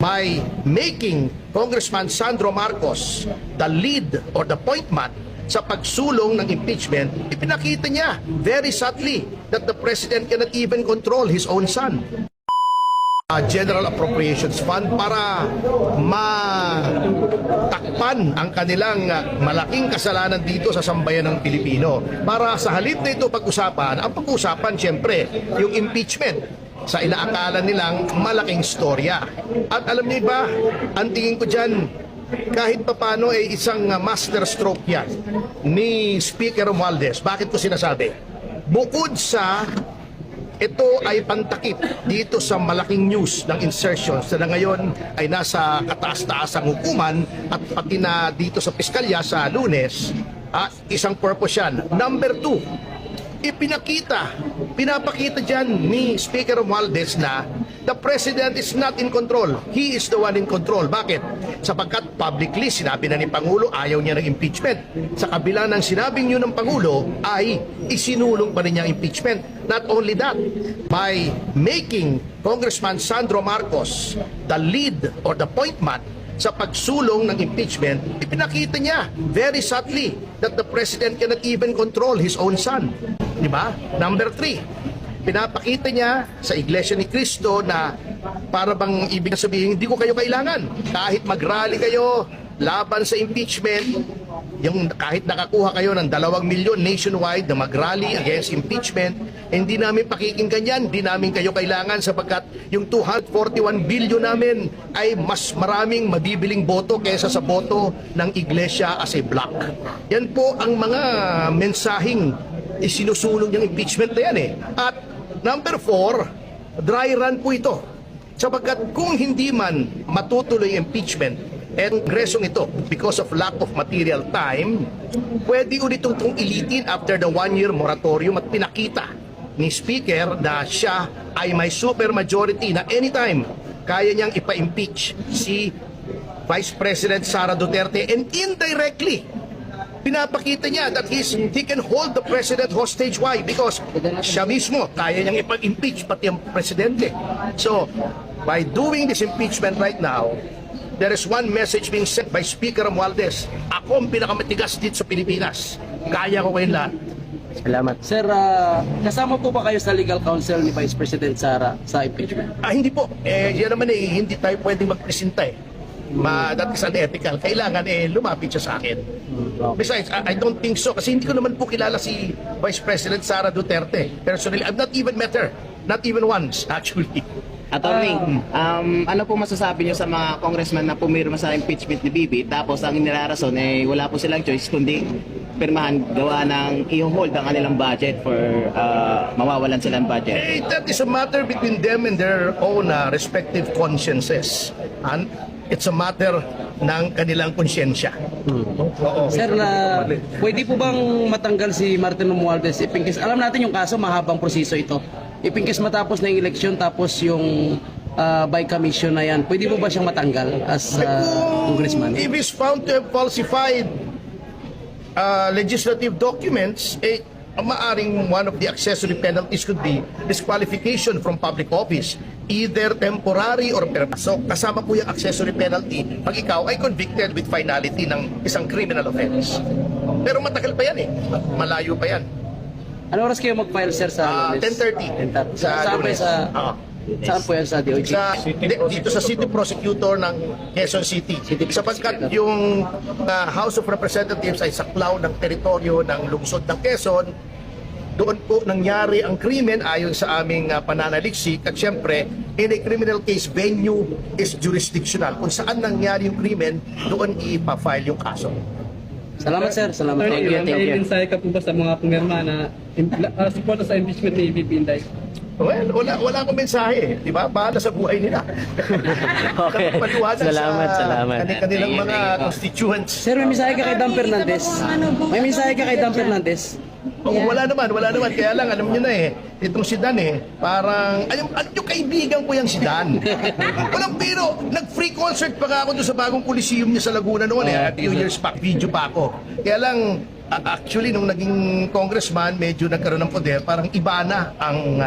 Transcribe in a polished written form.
by making Congressman Sandro Marcos the lead or the point man sa pagsulong ng impeachment, ipinakita niya very subtly that the President cannot even control his own son. General Appropriations Fund para matakpan ang kanilang malaking kasalanan dito sa sambayan ng Pilipino. Para sa halip na ito pag-usapan, ang pag-usapan siyempre yung impeachment sa inaakala nilang malaking storya. At alam niyo ba, ang tingin ko dyan, kahit papano ay isang master stroke yan ni Speaker Romualdez. Bakit ko sinasabi? Bukod sa ito ay pantakip dito sa malaking news ng insertions na ngayon ay nasa kataas-taasang hukuman at pati na dito sa piskalya sa Lunes, isang purpose yan. Number 2, pinapakita dyan ni Speaker Romualdez na the President is not in control. He is the one in control. Bakit? Sapagkat publicly sinabi na ni Pangulo ayaw niya ng impeachment. Sa kabila ng sinabing yun ng Pangulo ay isinulong pa rin niya ang impeachment. Not only that, by making Congressman Sandro Marcos the lead or the point man sa pagsulong ng impeachment, ipinakita niya very subtly that the President cannot even control his own son. Diba? Number 3, pinapakita niya sa Iglesia ni Cristo na para bang ibig sabihin, hindi ko kayo kailangan. Kahit mag-rally kayo laban sa impeachment, yung kahit nakakuha kayo ng 2 milyon nationwide na mag-rally against impeachment, hindi namin pakikinggan yan, hindi namin kayo kailangan sapagkat yung 241 billion namin ay mas maraming mabibiling boto kaysa sa boto ng Iglesia as a block. Yan po ang mga mensaheng isinusulong ng impeachment na yan eh. At number 4, dry run po ito. Sapagkat kung hindi man matutuloy ang impeachment at kongresong ito because of lack of material time, pwede ulit itong ilitin after the 1-year moratorium at pinakita ni Speaker na siya ay may supermajority na anytime kaya niyang ipa-impeach si Vice President Sara Duterte, and indirectly pinapakita niya that he can hold the President hostage. Why? Because siya mismo kaya niyang ipa-impeach pati ang Presidente. So, by doing this impeachment right now, there is one message being sent by Speaker Romualdez: ako ang pinakamatigas dito sa Pilipinas. Kaya ko kayong lahat. Salamat. Sir, kasama po ba kayo sa legal counsel ni Vice President Sara sa impeachment? Hindi po. Yan naman hindi tayo pwedeng magpresenta eh. That is unethical. Kailangan lumapit siya sa akin. Besides, I don't think so. Kasi hindi ko naman po kilala si Vice President Sara Duterte. Personally, I've not even met her. Not even once, actually. Attorney, ano po masasabi niyo sa mga congressman na pumirma sa impeachment ni Bibi, tapos ang nilarason wala po silang choice kundi pirmahan gawa ng i-hold ang kanilang budget for mawawalan silang budget? That is a matter between them and their own respective consciences. And it's a matter ng kanilang konsyensya. Sir, pwede po bang matanggal si Martin Romualdez? Alam natin yung kaso, mahabang proseso ito. Ipingkis matapos na yung eleksyon, tapos yung by commission na yan, pwede po ba siyang matanggal as congressman? If he's found to have falsified legislative documents, maaring one of the accessory penalties could be disqualification from public office, either temporary or permanent. So kasama po yung accessory penalty pag ikaw ay convicted with finality ng isang criminal offense. Pero matagal pa yan malayo pa yan. Ano oras kayo mag-file, sir, sa 10:30 Saan po saan po yan sa DOJ? Dito sa City Prosecutor ng Quezon City. Sapagkat yung House of Representatives ay saklaw ng teritoryo ng lungsod ng Quezon, doon po nangyari ang krimen ayon sa aming pananaliksik. At syempre, in a criminal case, venue is jurisdictional. Kung saan nangyari yung krimen, doon ipa-file yung kaso. Salamat, sir. Salamat. Thank you. Thank you. Mensahe ka po ba sa mga pumirma na suporta sa impeachment ni VP Inday? Well, wala akong mensahe, di ba? Bahala sa buhay nila. Okay. Salamat. Kanilang mga constituents. Sir, may mensahe ka kay Dan Fernandez. May mensahe ka kay Dan Fernandez. Wala naman. Kaya lang, alam nyo na itong si Dan parang, alam nyo, kaibigan ko yung si Dan. Walang biro, nag-free concert pa nga ako doon sa bagong Coliseum niya sa Laguna noon a few years back, video pa ako. Kaya lang, actually, nung naging congressman, medyo nagkaroon ng poder, parang iba na ang